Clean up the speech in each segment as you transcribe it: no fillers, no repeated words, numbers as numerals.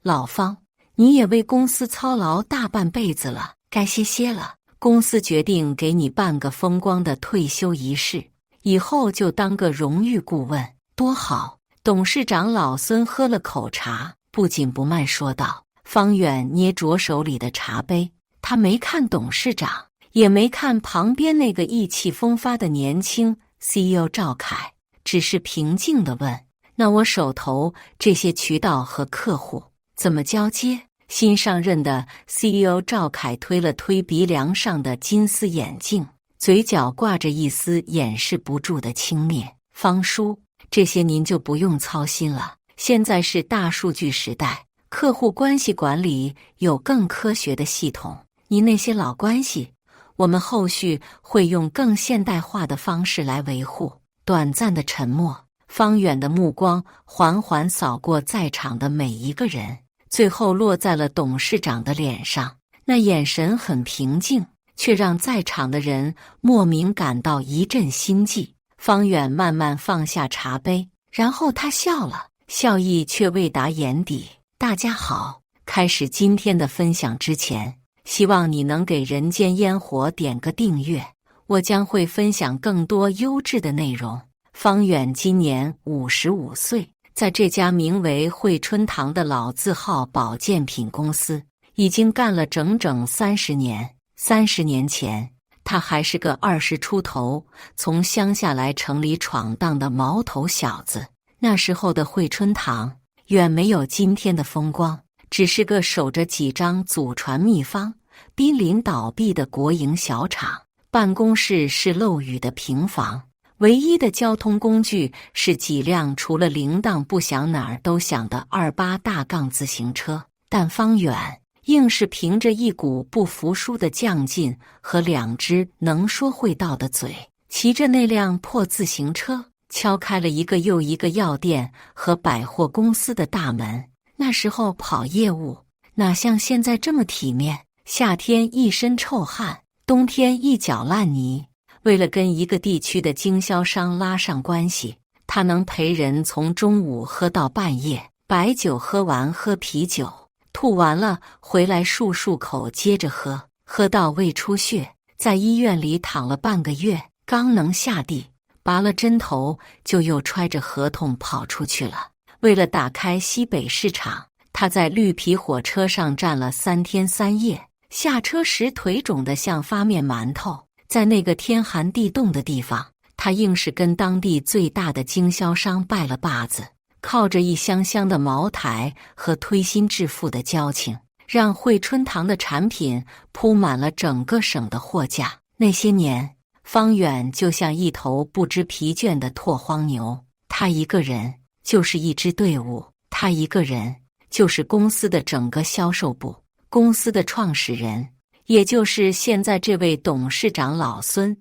老方，你也为公司操劳大半辈子了，该歇歇了。公司决定给你办个风光的退休仪式，以后就当个荣誉顾问，多好。”董事长老孙喝了口茶，不紧不慢说道。方远捏着手里的茶杯，他没看董事长，也没看旁边那个意气风发的年轻 CEO 赵凯，只是平静地问：“那我手头这些渠道和客户怎么交接？”新上任的 CEO 赵凯推了推鼻梁上的金丝眼镜，嘴角挂着一丝掩饰不住的轻蔑：“方叔，这些您就不用操心了。现在是大数据时代，客户关系管理有更科学的系统。您那些老关系，我们后续会用更现代化的方式来维护。”短暂的沉默，方远的目光缓缓扫过在场的每一个人，最后落在了董事长的脸上。那眼神很平静，却让在场的人莫名感到一阵心悸。方远慢慢放下茶杯，然后他笑了，笑意却未达眼底。“大家好，开始今天的分享之前，希望你能给人间烟火点个订阅，我将会分享更多优质的内容。”方远今年55岁，在这家名为惠春堂的老字号保健品公司已经干了整整30年。30年前，他还是个20出头，从乡下来城里闯荡的毛头小子。那时候的惠春堂远没有今天的风光，只是个守着几张祖传秘方、濒临倒闭的国营小厂。办公室是漏雨的平房，唯一的交通工具是几辆除了铃铛不响哪儿都响的28大杠自行车。但方远硬是凭着一股不服输的犟劲和2只能说会道的嘴，骑着那辆破自行车，敲开了一个又一个药店和百货公司的大门。那时候跑业务哪像现在这么体面，夏天一身臭汗，冬天一脚烂泥。为了跟一个地区的经销商拉上关系，他能陪人从中午喝到半夜，白酒喝完喝啤酒，吐完了回来漱口接着喝，喝到胃出血，在医院里躺了半个月，刚能下地，拔了针头就又揣着合同跑出去了。为了打开西北市场，他在绿皮火车上站了3天3夜，下车时腿肿得像发面馒头。在那个天寒地冻的地方，他硬是跟当地最大的经销商拜了把子，靠着一箱箱的茅台和推心置腹的交情，让惠春堂的产品铺满了整个省的货架。那些年，方远就像一头不知疲倦的拓荒牛，他一个人就是一支队伍，他一个人就是公司的整个销售部。公司的创始人，也就是现在这位董事长老孙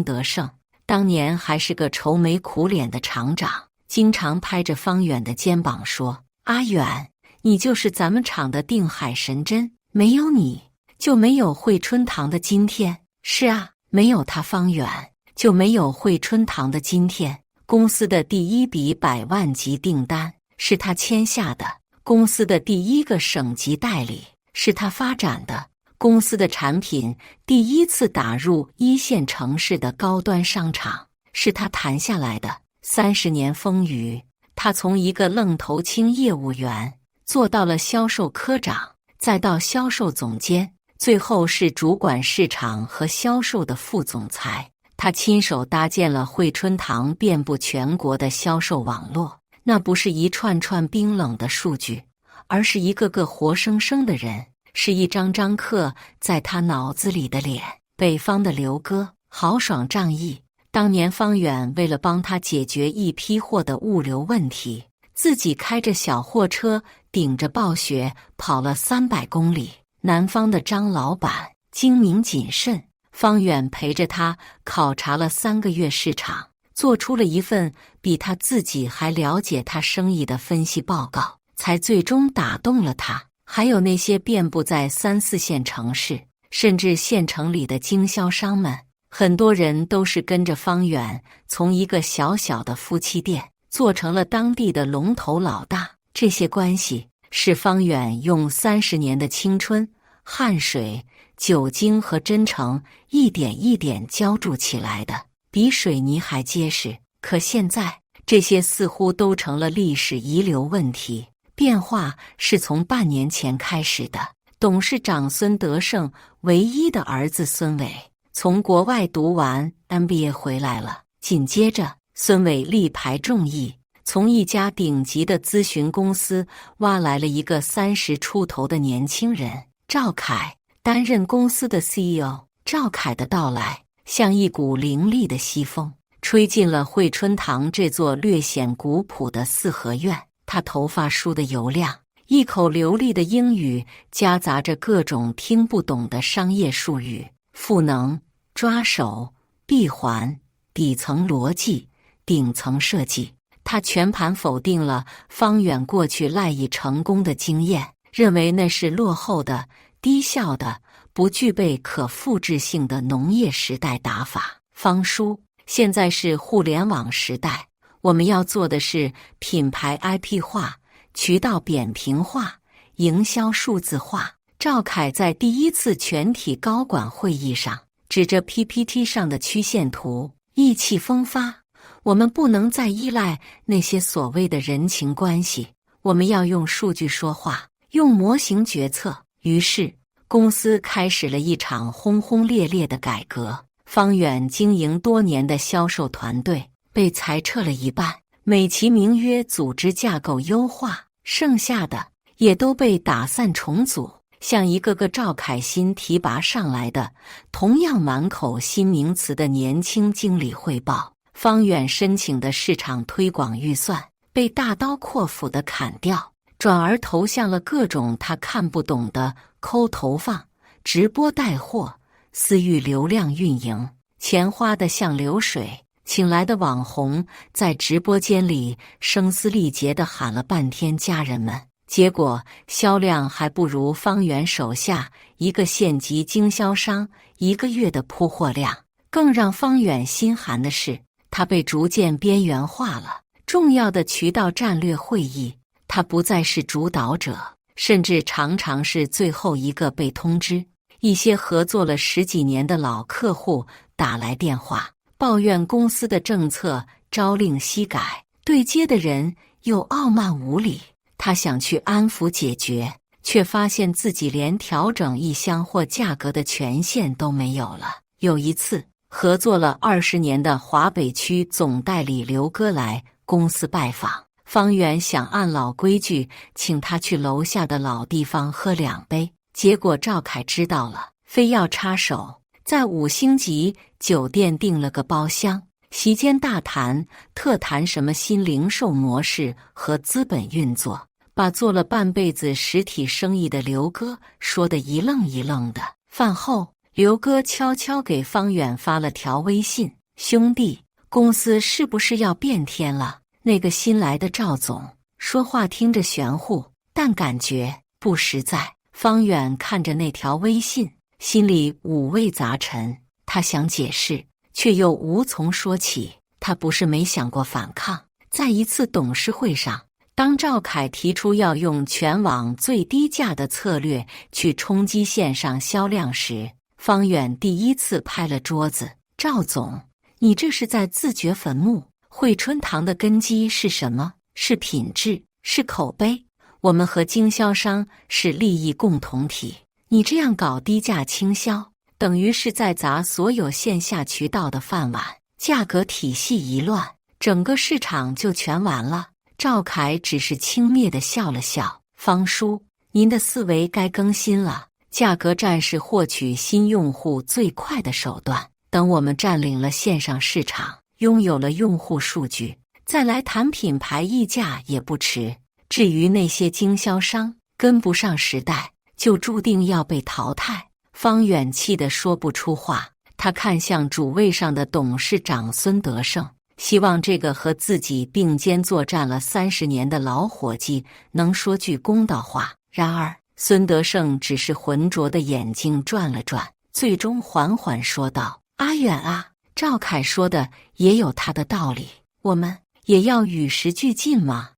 德胜，当年还是个愁眉苦脸的厂长，经常拍着方远的肩膀说：“阿远，你就是咱们厂的定海神针，没有你就没有惠春堂的今天。”是啊，没有他方远，就没有惠春堂的今天。公司的第一笔100万级订单是他签下的，公司的第一个省级代理是他发展的，公司的产品第一次打入1线城市的高端商场是他谈下来的。30年风雨，他从一个愣头青业务员做到了销售科长，再到销售总监，最后是主管市场和销售的副总裁。他亲手搭建了惠春堂遍布全国的销售网络，那不是一串串冰冷的数据，而是一个个活生生的人，是一张张刻在他脑子里的脸。北方的刘哥豪爽仗义，当年方远为了帮他解决一批货的物流问题，自己开着小货车顶着暴雪跑了300公里。南方的张老板精明谨慎，方远陪着他考察了3个月市场，做出了一份比他自己还了解他生意的分析报告，才最终打动了他。还有那些遍布在3、4线城市甚至县城里的经销商们，很多人都是跟着方远从一个小小的夫妻店做成了当地的龙头老大。这些关系是方远用30年的青春、汗水、酒精和真诚一点一点浇筑起来的，比水泥还结实。可现在，这些似乎都成了历史遗留问题。变化是从半年前开始的。董事长孙德胜唯一的儿子孙伟从国外读完 MBA 回来了，紧接着孙伟力排众议，从一家顶级的咨询公司挖来了一个30出头的年轻人赵凯担任公司的 CEO。 赵凯的到来像一股凌厉的西风，吹进了惠春堂这座略显古朴的四合院。他头发梳得油亮，一口流利的英语夹杂着各种听不懂的商业术语，赋能、抓手、闭环、底层逻辑、顶层设计。他全盘否定了方远过去赖以成功的经验，认为那是落后的、低效的、不具备可复制性的农业时代打法。方叔，现在是互联网时代，我们要做的是品牌 IP 化、渠道扁平化、营销数字化。赵凯在第一次全体高管会议上指着 PPT 上的曲线图，意气风发。我们不能再依赖那些所谓的人情关系，我们要用数据说话，用模型决策。于是，公司开始了一场轰轰烈烈的改革。方远经营多年的销售团队被裁撤了一半，美其名曰组织架构优化，剩下的也都被打散重组。向一个个赵凯新提拔上来的同样满口新名词的年轻经理汇报，方远申请的市场推广预算被大刀阔斧地砍掉，转而投向了各种他看不懂的抠投放、直播带货、私域流量运营，钱花得像流水。请来的网红在直播间里声嘶力竭地喊了半天家人们，结果销量还不如方圆手下一个县级经销商1个月的铺货量。更让方远心寒的是，他被逐渐边缘化了。重要的渠道战略会议，他不再是主导者，甚至常常是最后一个被通知。一些合作了10几年的老客户打来电话，抱怨公司的政策朝令夕改，对接的人又傲慢无礼。他想去安抚解决，却发现自己连调整一箱货价格的权限都没有了。有一次，合作了20年的华北区总代理刘哥来公司拜访，方远想按老规矩请他去楼下的老地方喝2杯，结果赵凯知道了，非要插手，在5星级酒店订了个包厢，席间大谈特谈什么新零售模式和资本运作，把做了半辈子实体生意的刘哥说得一愣一愣的。饭后，刘哥悄悄给方远发了条微信：兄弟，公司是不是要变天了？那个新来的赵总说话听着玄乎，但感觉不实在。方远看着那条微信，心里五味杂陈，他想解释，却又无从说起。他不是没想过反抗。在一次董事会上，当赵凯提出要用全网最低价的策略去冲击线上销量时，方远第一次拍了桌子：赵总，你这是在自掘坟墓。惠春堂的根基是什么？是品质，是口碑。我们和经销商是利益共同体，你这样搞低价倾销，等于是在砸所有线下渠道的饭碗，价格体系一乱，整个市场就全完了。赵凯只是轻蔑地笑了笑：方叔，您的思维该更新了，价格战是获取新用户最快的手段，等我们占领了线上市场，拥有了用户数据，再来谈品牌溢价也不迟。至于那些经销商跟不上时代，就注定要被淘汰。方远气得说不出话，他看向主位上的董事长孙德胜，希望这个和自己并肩作战了30年的老伙计能说句公道话。然而，孙德胜只是浑浊的眼睛转了转，最终缓缓说道：阿远啊，赵凯说的也有他的道理，我们也要与时俱进嘛，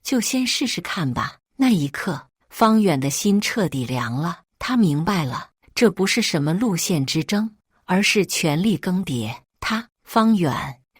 就先试试看吧。那一刻，方远的心彻底凉了。他明白了，这不是什么路线之争，而是权力更迭。他，方远，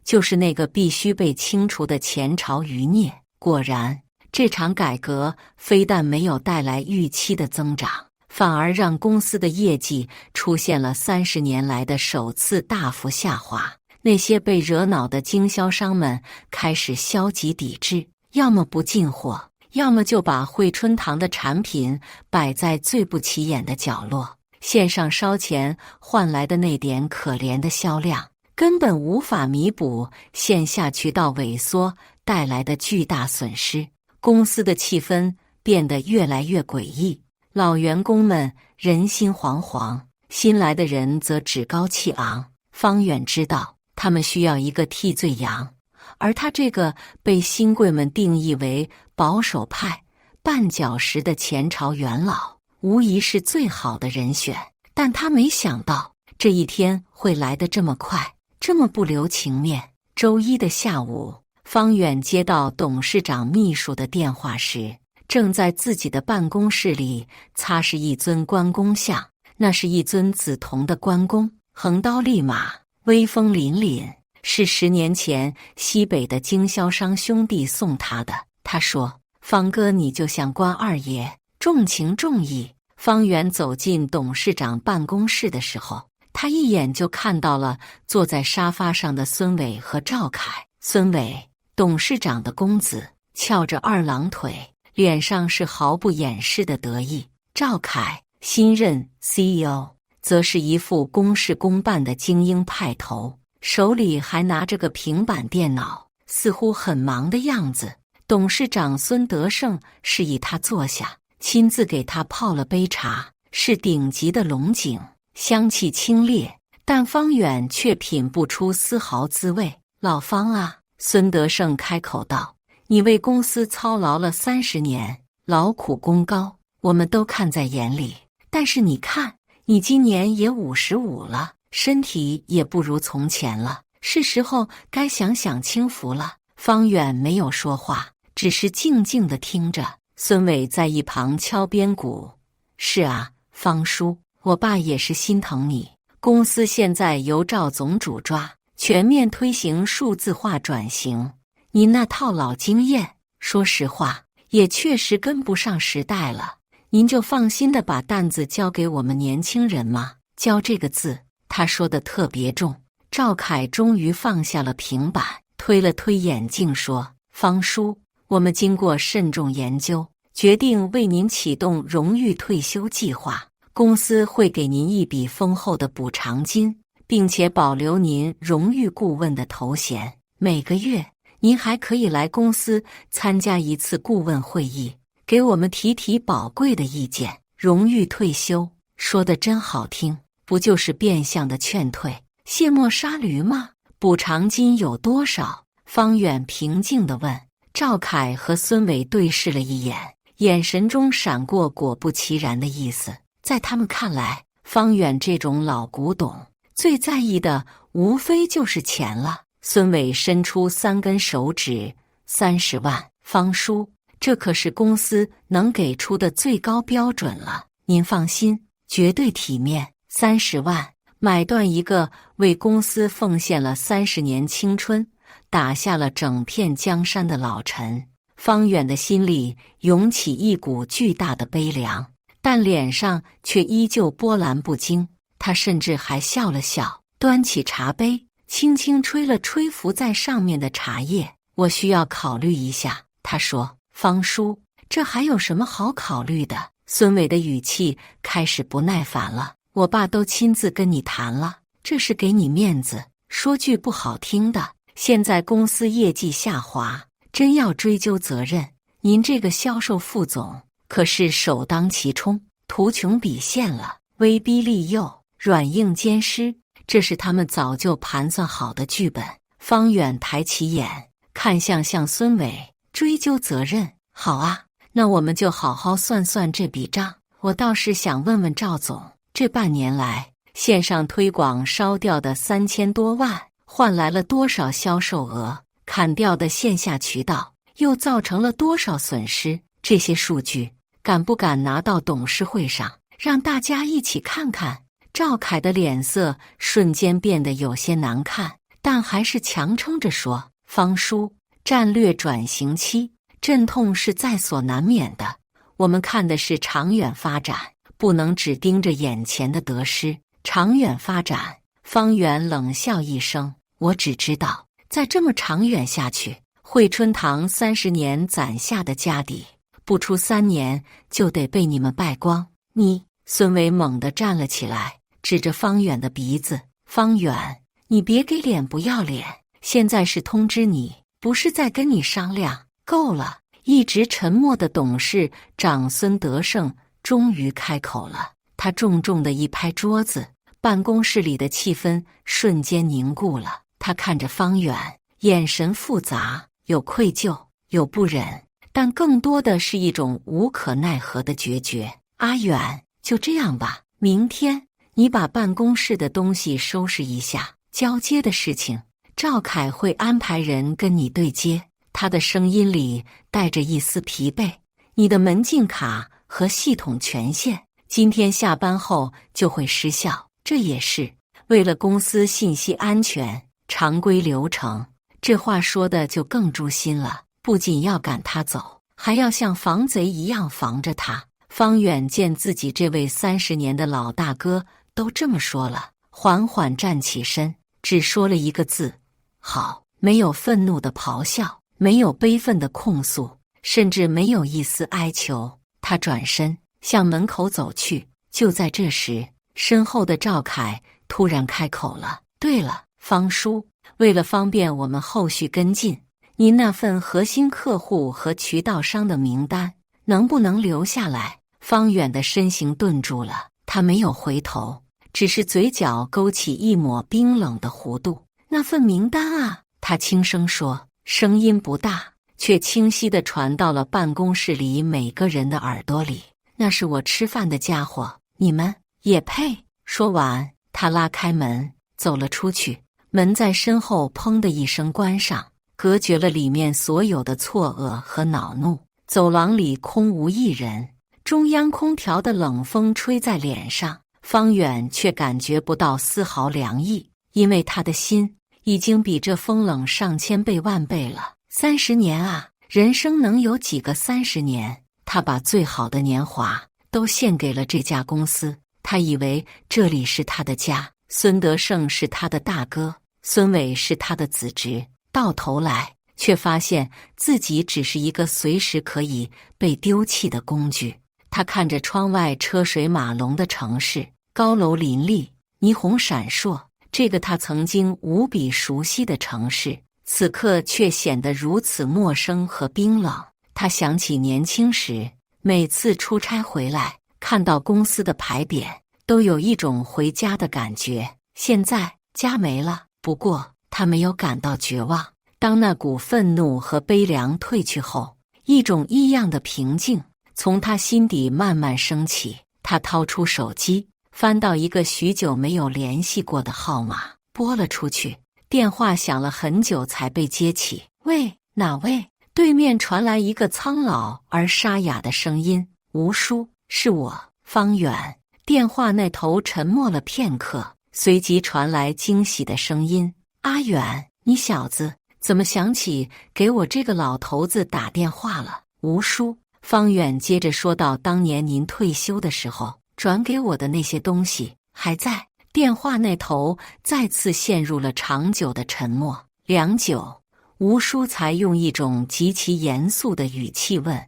就是那个必须被清除的前朝余孽。果然，这场改革非但没有带来预期的增长，反而让公司的业绩出现了30年来的首次大幅下滑。那些被惹恼的经销商们开始消极抵制，要么不进货，要么就把惠春堂的产品摆在最不起眼的角落。线上烧钱换来的那点可怜的销量，根本无法弥补线下渠道萎缩带来的巨大损失。公司的气氛变得越来越诡异，老员工们人心惶惶，新来的人则趾高气昂。方远知道，他们需要一个替罪羊，而他这个被新贵们定义为保守派、绊脚石的前朝元老，无疑是最好的人选。但他没想到，这一天会来得这么快，这么不留情面。周一的下午，方远接到董事长秘书的电话时，正在自己的办公室里擦拭一尊关公像。那是一尊紫铜的关公，横刀立马，威风凛凛，是10年前西北的经销商兄弟送他的。他说：“方哥，你就像关二爷，重情重义。”方远走进董事长办公室的时候，他一眼就看到了坐在沙发上的孙伟和赵凯。孙伟，董事长的公子，翘着二郎腿，脸上是毫不掩饰的得意。赵凯，新任 CEO， 则是一副公事公办的精英派头，手里还拿着个平板电脑，似乎很忙的样子。董事长孙德胜示意他坐下，亲自给他泡了杯茶，是顶级的龙井，香气清冽，但方远却品不出丝毫滋味。老方啊，孙德胜开口道，你为公司操劳了30年，劳苦功高，我们都看在眼里。但是你看，你今年也55了，身体也不如从前了，是时候该享享清福了。方远没有说话，只是静静地听着。孙伟在一旁敲边鼓，是啊，方叔，我爸也是心疼你。公司现在由赵总主抓，全面推行数字化转型，您那套老经验，说实话，也确实跟不上时代了。您就放心的把担子交给我们年轻人吗？交这个字，他说的特别重。赵凯终于放下了平板，推了推眼镜说，方叔，我们经过慎重研究，决定为您启动荣誉退休计划。公司会给您一笔丰厚的补偿金，并且保留您荣誉顾问的头衔。每个月，您还可以来公司参加一次顾问会议，给我们提提宝贵的意见。荣誉退休，说得真好听，不就是变相的劝退、卸磨杀驴吗？补偿金有多少？方远平静地问。赵凯和孙伟对视了一眼，眼神中闪过果不其然的意思。在他们看来，方远这种老古董最在意的无非就是钱了。孙伟伸出3根手指，30万，方叔，这可是公司能给出的最高标准了。您放心，绝对体面。30万，买断一个为公司奉献了30年青春，打下了整片江山的老臣。方远的心里涌起一股巨大的悲凉，但脸上却依旧波澜不惊。他甚至还笑了笑，端起茶杯，轻轻吹了吹浮在上面的茶叶。我需要考虑一下，他说。方叔，这还有什么好考虑的？孙伟的语气开始不耐烦了。我爸都亲自跟你谈了，这是给你面子。说句不好听的，现在公司业绩下滑，真要追究责任，您这个销售副总可是首当其冲，图穷匕现了。威逼利诱，软硬兼施，这是他们早就盘算好的剧本。方远抬起眼，看向孙伟，追究责任，好啊，那我们就好好算算这笔账。我倒是想问问赵总，这半年来线上推广烧掉的3000多万，换来了多少销售额？砍掉的线下渠道又造成了多少损失？这些数据敢不敢拿到董事会上，让大家一起看看？赵凯的脸色瞬间变得有些难看，但还是强撑着说：“方叔，战略转型期，阵痛是在所难免的。我们看的是长远发展，不能只盯着眼前的得失。长远发展。”方圆冷笑一声：“我只知道，再这么长远下去，惠春堂30年攒下的家底，不出3年就得被你们败光。”你，孙伟猛地站了起来，指着方远的鼻子：“方远，你别给脸不要脸！现在是通知你，不是在跟你商量。够了！”一直沉默的董事长孙德胜终于开口了，他重重地一拍桌子，办公室里的气氛瞬间凝固了。他看着方远，眼神复杂，有愧疚，有不忍，但更多的是一种无可奈何的决绝。阿远，就这样吧，明天你把办公室的东西收拾一下，交接的事情，赵凯会安排人跟你对接。他的声音里带着一丝疲惫。你的门禁卡和系统权限今天下班后就会失效，这也是为了公司信息安全，常规流程。这话说的就更诛心了，不仅要赶他走，还要像防贼一样防着他。方远见自己这位30年的老大哥都这么说了，缓缓站起身，只说了一个字：好。没有愤怒的咆哮，没有悲愤的控诉，甚至没有一丝哀求。他转身向门口走去。就在这时，身后的赵凯突然开口了：“对了，方叔，为了方便我们后续跟进，您那份核心客户和渠道商的名单能不能留下来？”方远的身形顿住了，他没有回头，只是嘴角勾起一抹冰冷的弧度。“那份名单啊！”他轻声说，声音不大，却清晰地传到了办公室里每个人的耳朵里。“那是我吃饭的家伙，你们也配？”说完，他拉开门走了出去，门在身后砰的一声关上，隔绝了里面所有的错愕和恼怒。走廊里空无一人，中央空调的冷风吹在脸上，方远却感觉不到丝毫凉意，因为他的心已经比这风冷上千倍万倍了。30年啊，人生能有几个30年？他把最好的年华都献给了这家公司，他以为这里是他的家，孙德胜是他的大哥，孙伟是他的子侄，到头来却发现自己只是一个随时可以被丢弃的工具。他看着窗外车水马龙的城市，高楼林立，霓虹闪烁，这个他曾经无比熟悉的城市，此刻却显得如此陌生和冰冷。他想起年轻时，每次出差回来，看到公司的牌匾，都有一种回家的感觉。现在家没了，不过他没有感到绝望。当那股愤怒和悲凉退去后，一种异样的平静从他心底慢慢升起。他掏出手机，翻到一个许久没有联系过的号码，拨了出去。电话响了很久才被接起。“喂，哪位？”对面传来一个苍老而沙哑的声音：“吴叔，是我，方远。”电话那头沉默了片刻，随即传来惊喜的声音：“阿远，你小子怎么想起给我这个老头子打电话了？”“吴叔。”方远接着说道，“当年您退休的时候转给我的那些东西还在。”电话那头再次陷入了长久的沉默。良久，吴叔才用一种极其严肃的语气问：“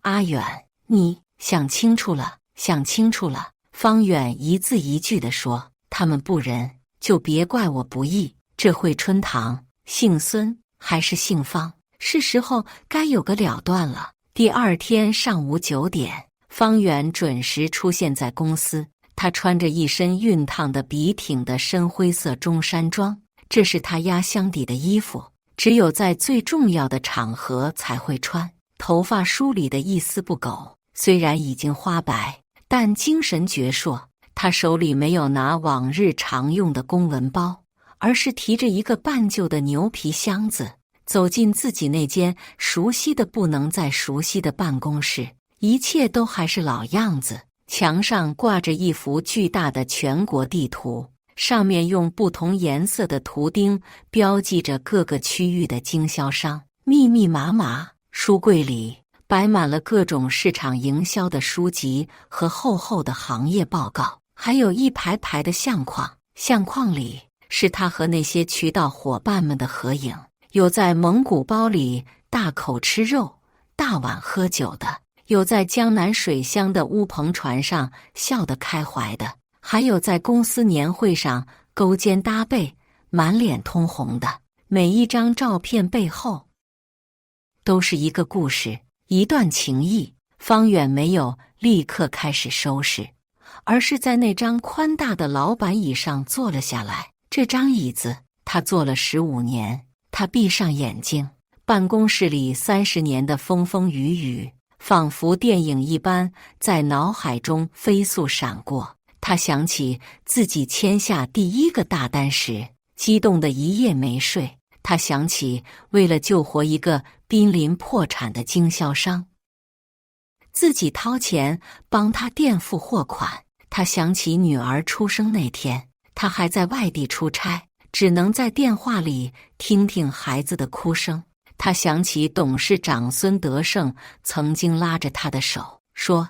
阿远，你想清楚了？想清楚了。”方远一字一句地说：“他们不仁，就别怪我不义。这惠春堂，姓孙还是姓方，是时候该有个了断了。”第二天上午9点，方远准时出现在公司。他穿着一身熨烫的笔挺的深灰色中山装，这是他压箱底的衣服，只有在最重要的场合才会穿。头发梳理得一丝不苟，虽然已经花白，但精神矍铄。他手里没有拿往日常用的公文包，而是提着一个半旧的牛皮箱子，走进自己那间熟悉的不能再熟悉的办公室，一切都还是老样子。墙上挂着一幅巨大的全国地图，上面用不同颜色的图钉标记着各个区域的经销商，密密麻麻。书柜里摆满了各种市场营销的书籍和厚厚的行业报告，还有一排排的相框，相框里是他和那些渠道伙伴们的合影，有在蒙古包里大口吃肉、大碗喝酒的，有在江南水乡的乌篷船上笑得开怀的，还有在公司年会上勾肩搭背、满脸通红的。每一张照片背后都是一个故事，一段情谊。方远没有立刻开始收拾，而是在那张宽大的老板椅上坐了下来。这张椅子他坐了15年，他闭上眼睛，办公室里30年的风风雨雨仿佛电影一般在脑海中飞速闪过。他想起自己签下第一个大单时，激动得一夜没睡。他想起为了救活一个濒临破产的经销商，自己掏钱帮他垫付货款。他想起女儿出生那天，他还在外地出差，只能在电话里听听孩子的哭声。他想起董事长孙德胜曾经拉着他的手说：“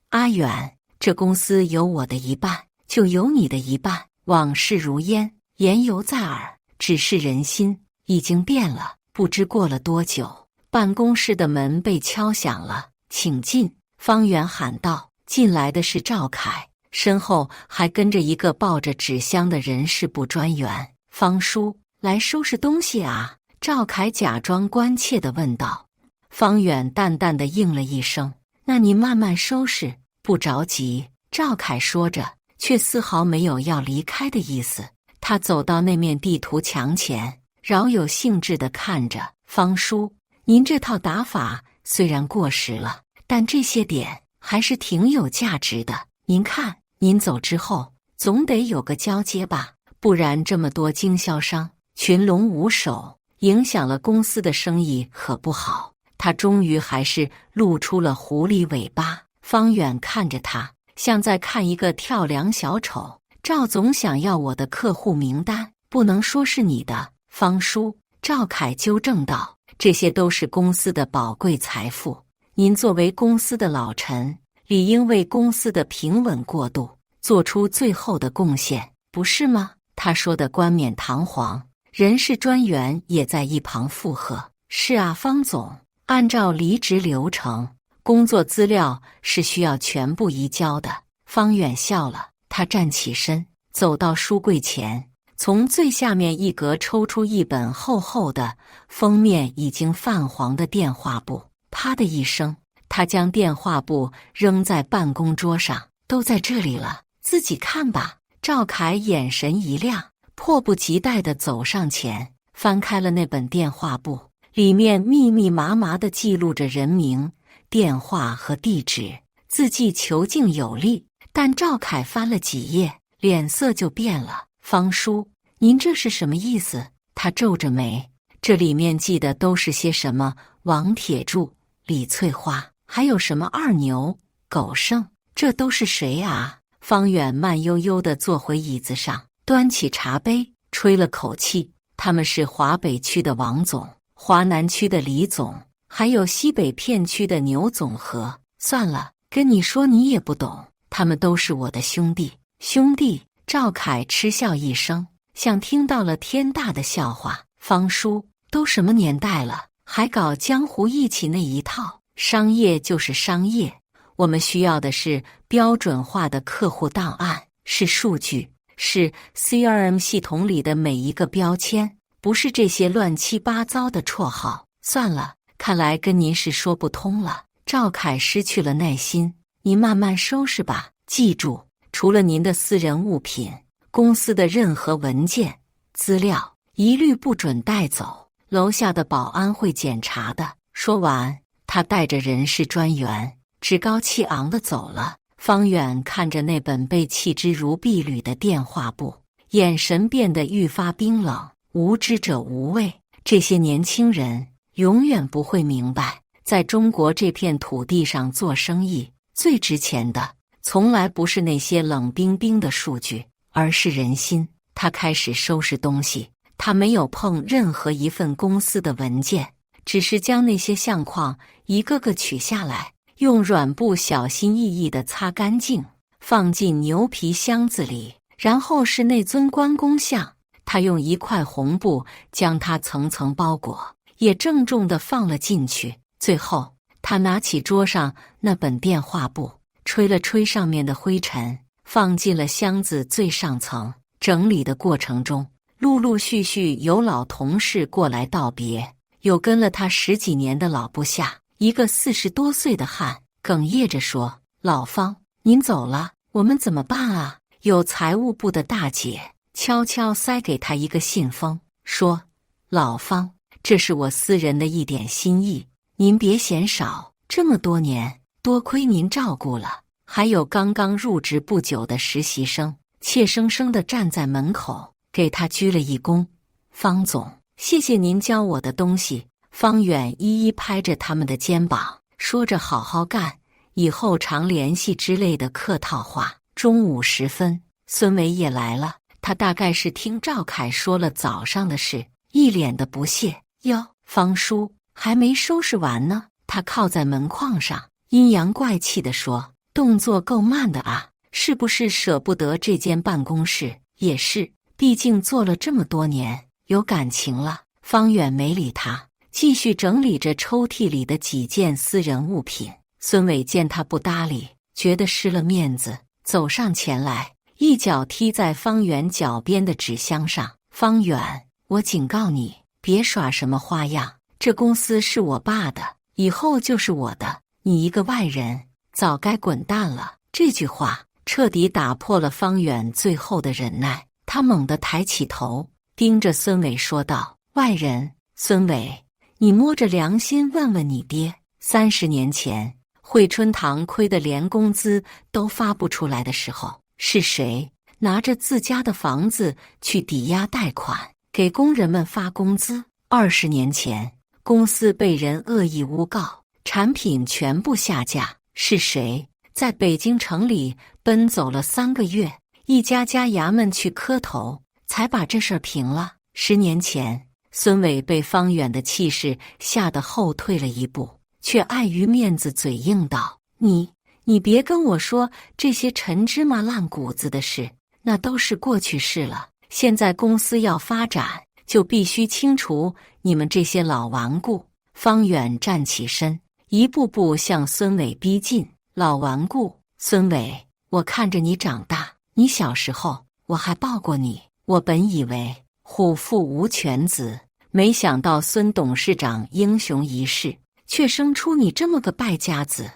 阿远，这公司有我的一半，就有你的一半。”往事如烟，言犹在耳，只是人心已经变了。不知过了多久，办公室的门被敲响了。“请进。”方圆喊道。进来的是赵凯，身后还跟着一个抱着纸箱的人事部专员。“方叔，来收拾东西啊？”赵凯假装关切地问道。方远淡淡地应了一声：“那你慢慢收拾，不着急。”赵凯说着，却丝毫没有要离开的意思。他走到那面地图墙前，饶有兴致地看着。“方叔，您这套打法虽然过时了，但这些点还是挺有价值的。您看，您走之后，总得有个交接吧？不然这么多经销商群龙无首，影响了公司的生意可不好。”他终于还是露出了狐狸尾巴。方远看着他，像在看一个跳梁小丑。“赵总想要我的客户名单，不能说是你的，方叔。”赵凯纠正道，“这些都是公司的宝贵财富，您作为公司的老臣，理应为公司的平稳过渡做出最后的贡献，不是吗？”他说的冠冕堂皇，人事专员也在一旁附和：“是啊，方总，按照离职流程，工作资料是需要全部移交的。”方远笑了，他站起身，走到书柜前，从最下面一格抽出一本厚厚的、封面已经泛黄的电话簿。啪的一声，他将电话簿扔在办公桌上。“都在这里了，自己看吧。”赵凯眼神一亮，迫不及待地走上前，翻开了那本电话簿，里面密密麻麻地记录着人名、电话和地址，字迹遒劲有力。但赵凯翻了几页，脸色就变了。“方叔，您这是什么意思？”他皱着眉，这里面记的都是些什么王铁柱、李翠花，还有什么二牛、狗剩，这都是谁啊？方远慢悠悠地坐回椅子上，端起茶杯，吹了口气。他们是华北区的王总，华南区的李总，还有西北片区的牛总和。算了，跟你说你也不懂，他们都是我的兄弟。“兄弟？”赵凯嗤笑一声，像听到了天大的笑话。“方叔，都什么年代了，还搞江湖义气那一套？商业就是商业，我们需要的是标准化的客户档案，是数据，是 CRM 系统里的每一个标签，不是这些乱七八糟的绰号。”算了，看来跟您是说不通了。赵凯失去了耐心：“您慢慢收拾吧，记住，除了您的私人物品，公司的任何文件、资料一律不准带走，楼下的保安会检查的。”说完，他带着人事专员趾高气昂地走了。方远看着那本被弃之如敝履的电话簿，眼神变得愈发冰冷。无知者无畏，这些年轻人永远不会明白，在中国这片土地上做生意，最值钱的从来不是那些冷冰冰的数据，而是人心。他开始收拾东西，他没有碰任何一份公司的文件，只是将那些相框一个个取下来，用软布小心翼翼地擦干净，放进牛皮箱子里。然后是那尊关公像，他用一块红布将它层层包裹，也郑重地放了进去。最后，他拿起桌上那本电话簿，吹了吹上面的灰尘，放进了箱子最上层。整理的过程中，陆陆续续有老同事过来道别，有跟了他10几年的老部下，一个40多岁的汉哽咽着说：“老方，您走了，我们怎么办啊？”有财务部的大姐悄悄塞给他一个信封，说：“老方，这是我私人的一点心意，您别嫌少，这么多年，多亏您照顾了。”还有刚刚入职不久的实习生，怯生生地站在门口，给他鞠了一躬：“方总，谢谢您教我的东西。”方远一一拍着他们的肩膀，说着“好好干，以后常联系”之类的客套话。中午时分，孙伟也来了，他大概是听赵凯说了早上的事，一脸的不屑：“哟，方叔还没收拾完呢。”他靠在门框上，阴阳怪气地说：“动作够慢的啊，是不是舍不得这间办公室？”“也是，毕竟做了这么多年，有感情了。”方远没理他，继续整理着抽屉里的几件私人物品。孙伟见他不搭理，觉得失了面子，走上前来，一脚踢在方圆脚边的纸箱上。“方远，我警告你，别耍什么花样，这公司是我爸的，以后就是我的，你一个外人，早该滚蛋了。”这句话彻底打破了方远最后的忍耐，他猛地抬起头，盯着孙伟说道：“外人？孙伟，你摸着良心问问你爹，30年前惠春堂亏得连工资都发不出来的时候，是谁拿着自家的房子去抵押贷款，给工人们发工资？20年前，公司被人恶意诬告，产品全部下架，是谁在北京城里奔走了3个月，一家家衙门去磕头，才把这事儿平了？10年前，孙伟被方远的气势吓得后退了一步，却碍于面子嘴硬道：“你别跟我说这些陈芝麻烂谷子的事，那都是过去式了。现在公司要发展，就必须清除你们这些老顽固。”方远站起身，一步步向孙伟逼近。“老顽固？孙伟，我看着你长大，你小时候我还抱过你，我本以为虎父无犬子，没想到孙董事长英雄一世，却生出你这么个败家子。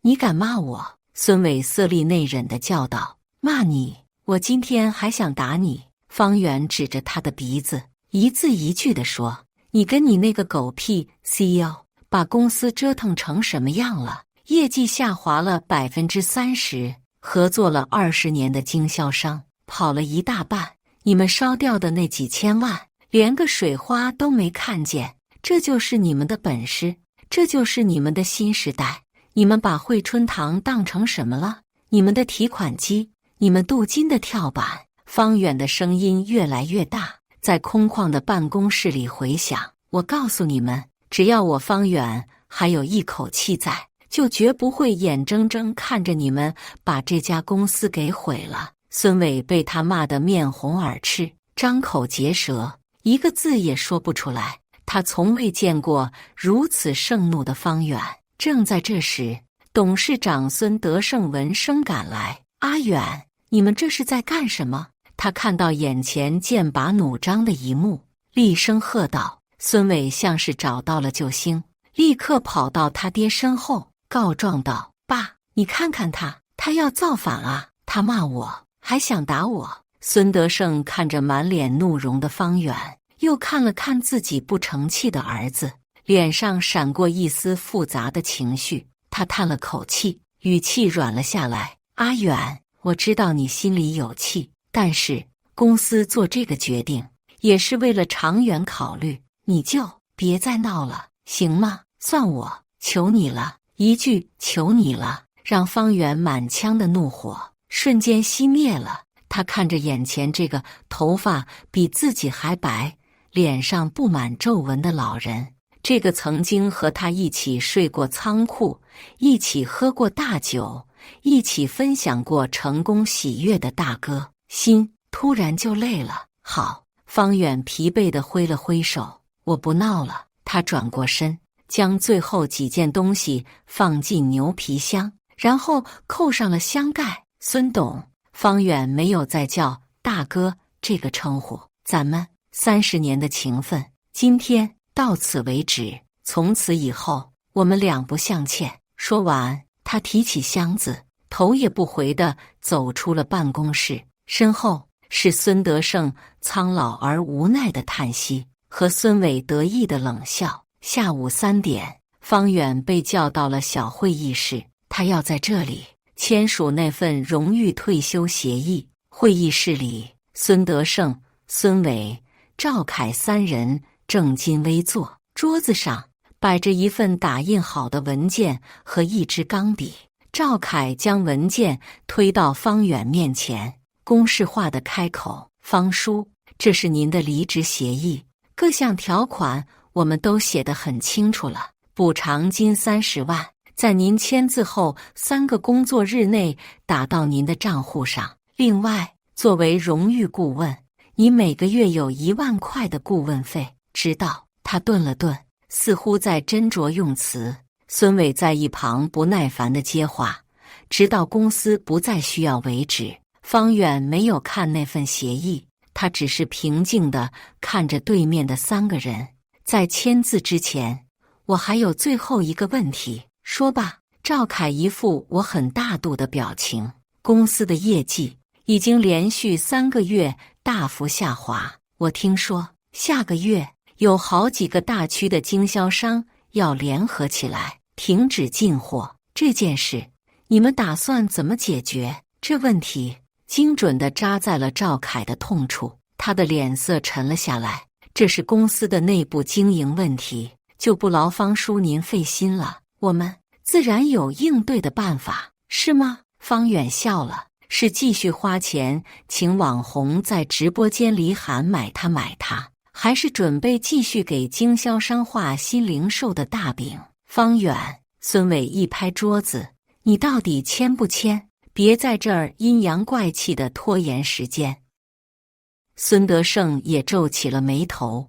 你敢骂我？”孙伟色厉内荏地叫道：“骂你？我今天还想打你。”方远指着他的鼻子，一字一句地说：“你跟你那个狗屁 CEO 把公司折腾成什么样了？业绩下滑了30%，合作了20年的经销商跑了一大半，你们烧掉的那几千万，连个水花都没看见。这就是你们的本事，这就是你们的新时代。你们把惠春堂当成什么了？你们的提款机，你们镀金的跳板。”方远的声音越来越大，在空旷的办公室里回响。“我告诉你们，只要我方远还有一口气在，就绝不会眼睁睁看着你们把这家公司给毁了。”孙伟被他骂得面红耳赤，张口结舌，一个字也说不出来。他从未见过如此盛怒的方远。正在这时，董事长孙德胜闻声赶来：“阿远，你们这是在干什么？”他看到眼前剑拔弩张的一幕，厉声喝道。孙伟像是找到了救星，立刻跑到他爹身后，告状道：“爸，你看看他要造反啊！他骂我，还想打我。”孙德胜看着满脸怒容的方远，又看了看自己不成器的儿子，脸上闪过一丝复杂的情绪。他叹了口气，语气软了下来：“阿远，我知道你心里有气，但是公司做这个决定也是为了长远考虑。你就别再闹了，行吗？算我求你了，一句求你了，让方圆满腔的怒火瞬间熄灭了。他看着眼前这个头发比自己还白，脸上布满皱纹的老人，这个曾经和他一起睡过仓库，一起喝过大酒，一起分享过成功喜悦的大哥，心突然就累了。好，方远疲惫地挥了挥手，我不闹了。他转过身，将最后几件东西放进牛皮箱，然后扣上了箱盖。孙董，方远没有再叫大哥这个称呼，咱们30年的情分，今天到此为止，从此以后我们两不相欠。说完，他提起箱子，头也不回地走出了办公室，身后是孙德胜苍老而无奈的叹息和孙伟得意的冷笑。下午3点，方远被叫到了小会议室，他要在这里签署那份荣誉退休协议。会议室里，孙德胜、孙伟、赵凯3人正襟危坐，桌子上摆着一份打印好的文件和一支钢笔。赵凯将文件推到方远面前，公式化的开口：“方叔，这是您的离职协议，各项条款我们都写得很清楚了，补偿金30万。”在您签字后3个工作日内打到您的账户上。另外，作为荣誉顾问，你每个月有1万块的顾问费。知道？他顿了顿，似乎在斟酌用词。孙伟在一旁不耐烦地接话，直到公司不再需要为止。方远没有看那份协议，他只是平静地看着对面的3个人。在签字之前，我还有最后一个问题。说吧。赵凯一副我很大度的表情。公司的业绩已经连续3个月大幅下滑，我听说下个月有好几个大区的经销商要联合起来停止进货，这件事你们打算怎么解决？这问题精准地扎在了赵凯的痛处，他的脸色沉了下来。这是公司的内部经营问题，就不劳方叔您费心了，我们自然有应对的办法，是吗？方远笑了，是继续花钱请网红在直播间里喊买它，还是准备继续给经销商画新零售的大饼？方远，孙伟一拍桌子，你到底签不签？别在这儿阴阳怪气的拖延时间。孙德胜也皱起了眉头。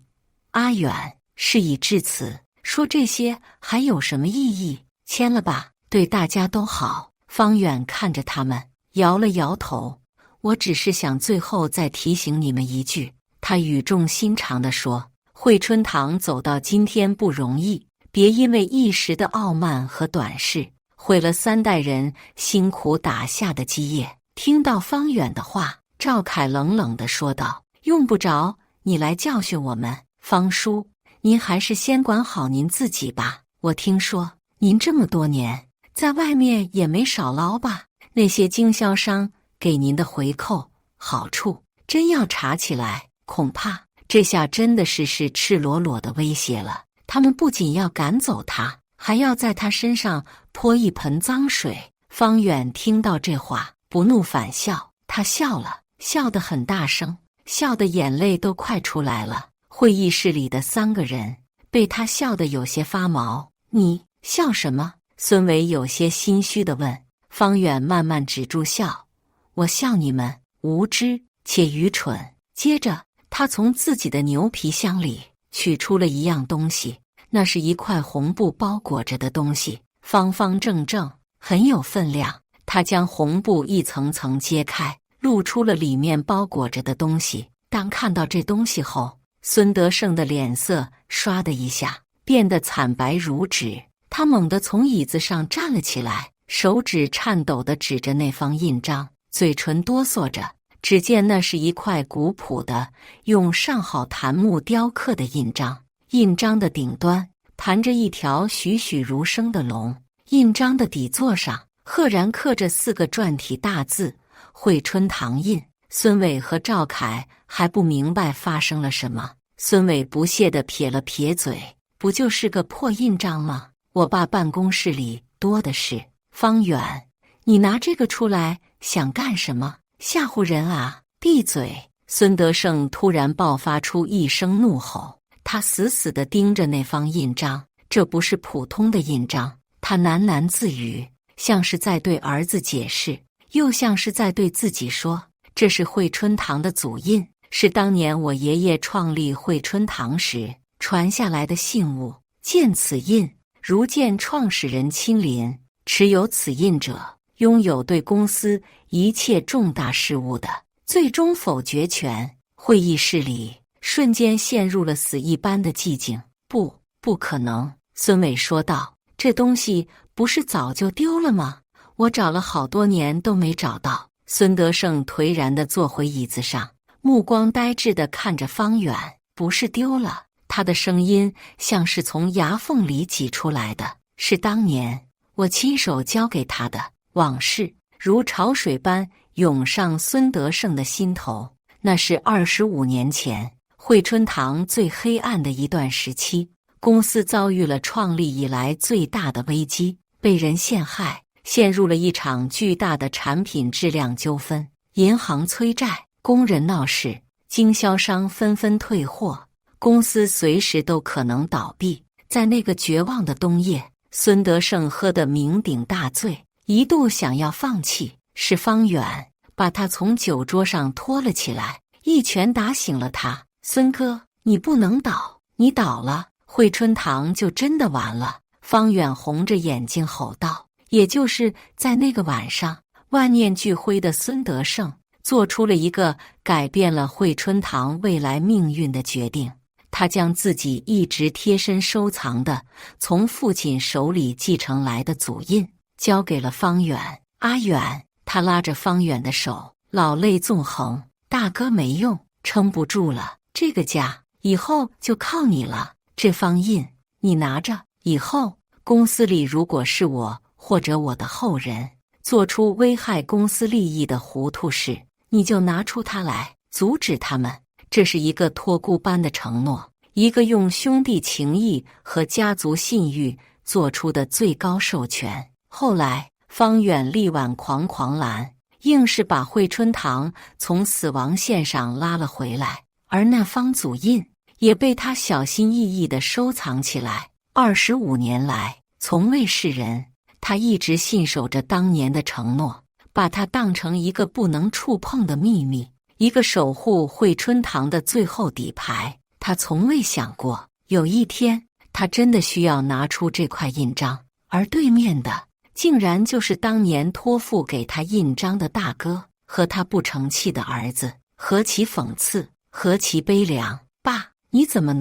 阿远，事已至此，说这些还有什么意义？签了吧，对大家都好。方远看着他们，摇了摇头。我只是想最后再提醒你们一句，他语重心长地说，惠春堂走到今天不容易，别因为一时的傲慢和短视，毁了3代人辛苦打下的基业。听到方远的话，赵凯冷冷地说道，用不着你来教训我们，方叔，您还是先管好您自己吧。我听说您这么多年在外面也没少捞吧？那些经销商给您的回扣、好处，真要查起来，恐怕这下真的是赤裸裸的威胁了。他们不仅要赶走他，还要在他身上泼一盆脏水。方远听到这话，不怒反笑，他笑了，笑得很大声，笑得眼泪都快出来了。会议室里的3个人被他笑得有些发毛。你笑什么？孙伟有些心虚地问。方远慢慢止住笑，我笑你们无知且愚蠢。接着他从自己的牛皮箱里取出了一样东西，那是一块红布包裹着的东西，方方正正，很有分量。他将红布一层层揭开，露出了里面包裹着的东西。当看到这东西后，孙德胜的脸色唰的一下变得惨白如纸，他猛地从椅子上站了起来，手指颤抖地指着那方印章，嘴唇哆嗦着。只见那是一块古朴的用上好檀木雕刻的印章，印章的顶端盘着一条栩栩如生的龙，印章的底座上赫然刻着4个篆体大字“惠春堂印”。孙伟和赵凯还不明白发生了什么，孙伟不屑地撇了撇嘴，不就是个破印章吗？我爸办公室里多的是。方远，你拿这个出来想干什么？吓唬人啊！闭嘴！孙德胜突然爆发出一声怒吼，他死死地盯着那方印章，这不是普通的印章。他喃喃自语，像是在对儿子解释，又像是在对自己说，这是惠春堂的祖印，是当年我爷爷创立惠春堂时传下来的信物。见此印，如见创始人亲临，持有此印者，拥有对公司一切重大事务的最终否决权。会议室里瞬间陷入了死一般的寂静。不可能！孙伟说道，这东西不是早就丢了吗？我找了好多年都没找到。孙德胜颓然地坐回椅子上，目光呆滞地看着方远。不是丢了，他的声音像是从牙缝里挤出来的，是当年我亲手交给他的。往事如潮水般涌上孙德胜的心头。那是25年前，惠春堂最黑暗的一段时期，公司遭遇了创立以来最大的危机，被人陷害，陷入了一场巨大的产品质量纠纷，银行催债，工人闹事，经销商纷纷退货，公司随时都可能倒闭。在那个绝望的冬夜，孙德胜喝得酩酊大醉，一度想要放弃。是方远把他从酒桌上拖了起来，一拳打醒了他。孙哥，你不能倒，你倒了，惠春堂就真的完了。方远红着眼睛吼道。也就是在那个晚上，万念俱灰的孙德胜做出了一个改变了惠春堂未来命运的决定。他将自己一直贴身收藏的从父亲手里继承来的祖印交给了方远。阿远，他拉着方远的手，老泪纵横。大哥没用，撑不住了，这个家以后就靠你了。这方印你拿着，以后公司里如果是我或者我的后人做出危害公司利益的糊涂事，你就拿出它来阻止他们。这是一个托孤般的承诺，一个用兄弟情谊和家族信誉做出的最高授权。后来方远力挽狂澜，硬是把惠春堂从死亡线上拉了回来，而那方祖印也被他小心翼翼地收藏起来。25年来从未示人，他一直信守着当年的承诺，把它当成一个不能触碰的秘密，一个守护惠春堂的最后底牌。他从未想过有一天他真的需要拿出这块印章，而对面的竟然就是当年托付给他印章的大哥和他不成器的儿子。何其讽刺，何其悲凉！爸，你怎么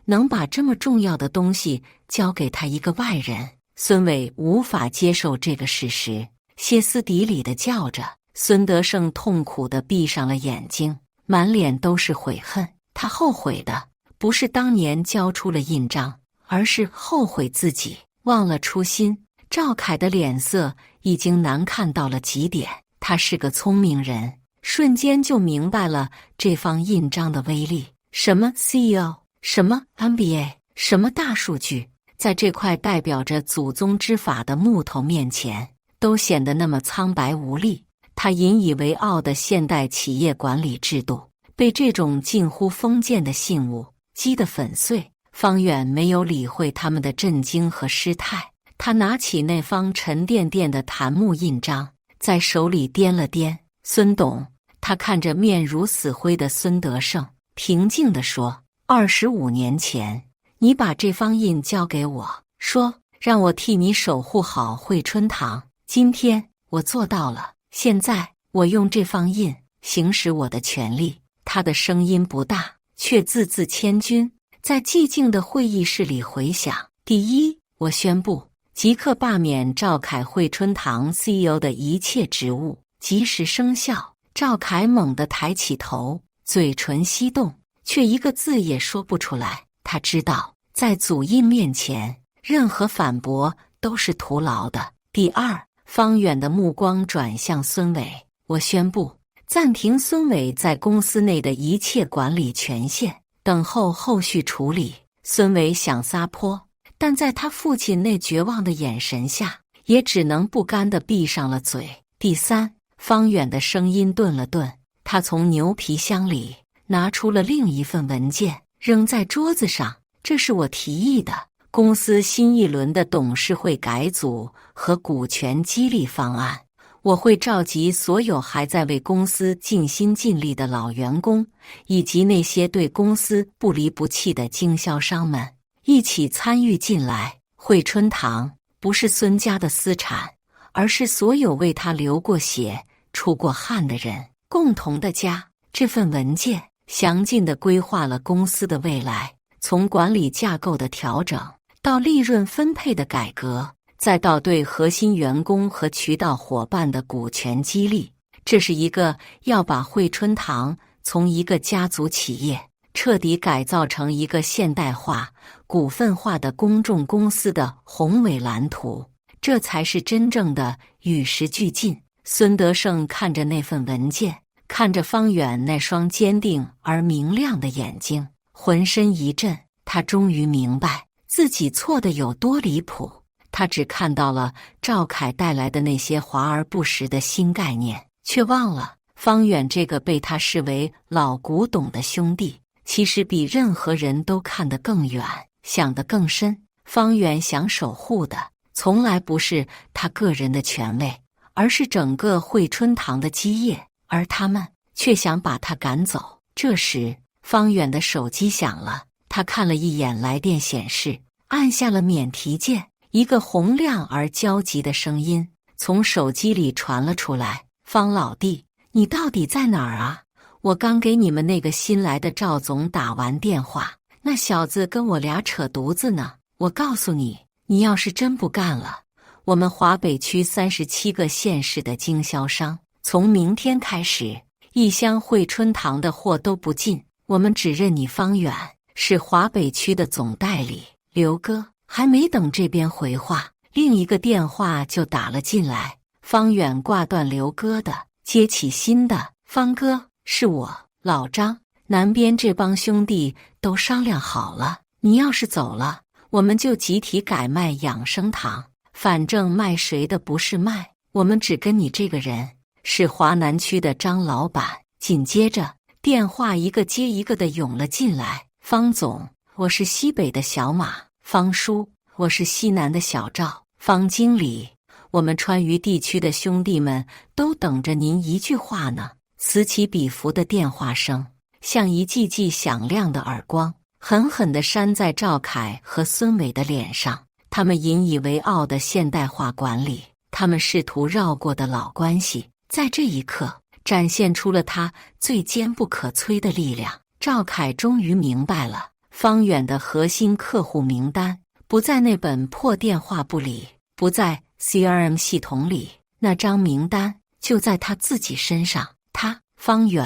能把这么重要的东西交给他一个外人？孙伟无法接受这个事实，歇斯底里地叫着。孙德胜痛苦地闭上了眼睛，满脸都是悔恨。他后悔的不是当年交出了印章，而是后悔自己忘了初心。赵凯的脸色已经难看到了极点，他是个聪明人，瞬间就明白了这方印章的威力。什么 CEO， 什么 MBA， 什么大数据，在这块代表着祖宗之法的木头面前，都显得那么苍白无力。他引以为傲的现代企业管理制度，被这种近乎封建的信物击得粉碎。方远没有理会他们的震惊和失态，他拿起那方沉甸甸的檀木印章，在手里掂了掂。孙董，他看着面如死灰的孙德胜，平静地说：25年前，你把这方印交给我，说让我替你守护好惠春堂。今天我做到了，现在我用这方印行使我的权利。他的声音不大，却字字千钧，在寂静的会议室里回响。第一，我宣布即刻罢免赵凯惠春堂 CEO 的一切职务，即时生效。赵凯猛地抬起头，嘴唇翕动，却一个字也说不出来。他知道，在祖印面前，任何反驳都是徒劳的。第二，方远的目光转向孙伟，我宣布，暂停孙伟在公司内的一切管理权限，等候后续处理。孙伟想撒泼，但在他父亲那绝望的眼神下，也只能不甘地闭上了嘴。第三，方远的声音顿了顿，他从牛皮箱里拿出了另一份文件，扔在桌子上。这是我提议的公司新一轮的董事会改组和股权激励方案。我会召集所有还在为公司尽心尽力的老员工，以及那些对公司不离不弃的经销商们一起参与进来。惠春堂不是孙家的私产，而是所有为他流过血、出过汗的人共同的家。这份文件详尽地规划了公司的未来，从管理架构的调整到利润分配的改革，再到对核心员工和渠道伙伴的股权激励。这是一个要把惠春堂从一个家族企业彻底改造成一个现代化、股份化的公众公司的宏伟蓝图，这才是真正的与时俱进。孙德胜看着那份文件，看着方远那双坚定而明亮的眼睛，浑身一震。他终于明白自己错的有多离谱。他只看到了赵凯带来的那些华而不实的新概念，却忘了方远这个被他视为老古董的兄弟，其实比任何人都看得更远，想得更深。方远想守护的从来不是他个人的权位，而是整个惠春堂的基业，而他们却想把他赶走。这时，方远的手机响了，他看了一眼来电显示，按下了免提键。一个洪亮而焦急的声音从手机里传了出来：“方老弟，你到底在哪儿啊？我刚给你们那个新来的赵总打完电话，那小子跟我俩扯犊子呢。我告诉你，你要是真不干了，我们华北区37个县市的经销商从明天开始，一箱惠春堂的货都不进，我们只认你方远是华北区的总代理。”刘哥还没等这边回话，另一个电话就打了进来。方远挂断刘哥的，接起新的：“方哥，是我，老张，南边这帮兄弟都商量好了，你要是走了，我们就集体改卖养生堂，反正卖谁的不是卖，我们只跟你这个人。”是华南区的张老板。紧接着电话一个接一个的涌了进来：“方总，我是西北的小马。方叔，我是西南的小赵。方经理，我们川渝地区的兄弟们都等着您一句话呢。”此起彼伏的电话声像一记记响亮的耳光，狠狠地扇在赵凯和孙伟的脸上。他们引以为傲的现代化管理，他们试图绕过的老关系，在这一刻展现出了他最坚不可摧的力量。赵凯终于明白了，方远的核心客户名单不在那本破电话簿里，不在 CRM 系统里，那张名单就在他自己身上。他方远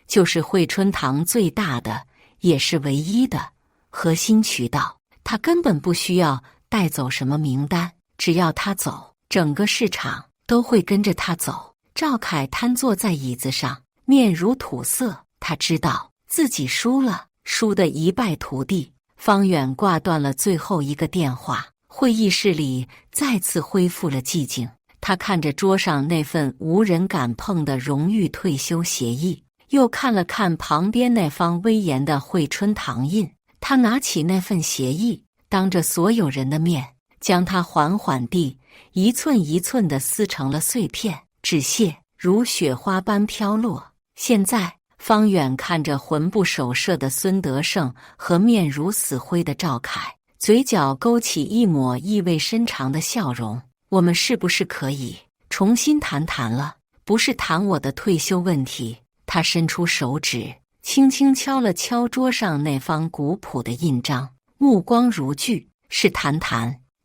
就是惠春堂最大的也是唯一的核心渠道，他根本不需要带走什么名单，只要他走，整个市场都会跟着他走。赵凯瘫坐在椅子上，面如土色，他知道自己输了，输得一败涂地。方远挂断了最后一个电话，会议室里再次恢复了寂静。他看着桌上那份无人敢碰的荣誉退休协议，又看了看旁边那方威严的惠春堂印。他拿起那份协议，当着所有人的面，将它缓缓地一寸一寸地撕成了碎片，纸屑如雪花般飘落。现在方远看着魂不守舍的孙德胜和面如死灰的赵凯，嘴角勾起一抹意味深长的笑容。我们是不是可以重新谈了？不是谈我的退休问题。他伸出手指，轻轻敲了敲桌上那方古朴的印章，目光如炬。是谈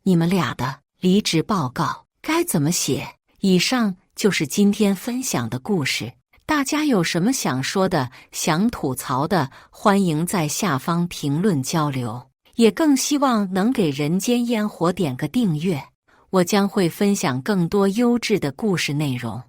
你们俩的离职报告该怎么写。以上就是今天分享的故事。大家有什么想说的、想吐槽的，欢迎在下方评论交流，也更希望能给人间烟火点个订阅，我将会分享更多优质的故事内容。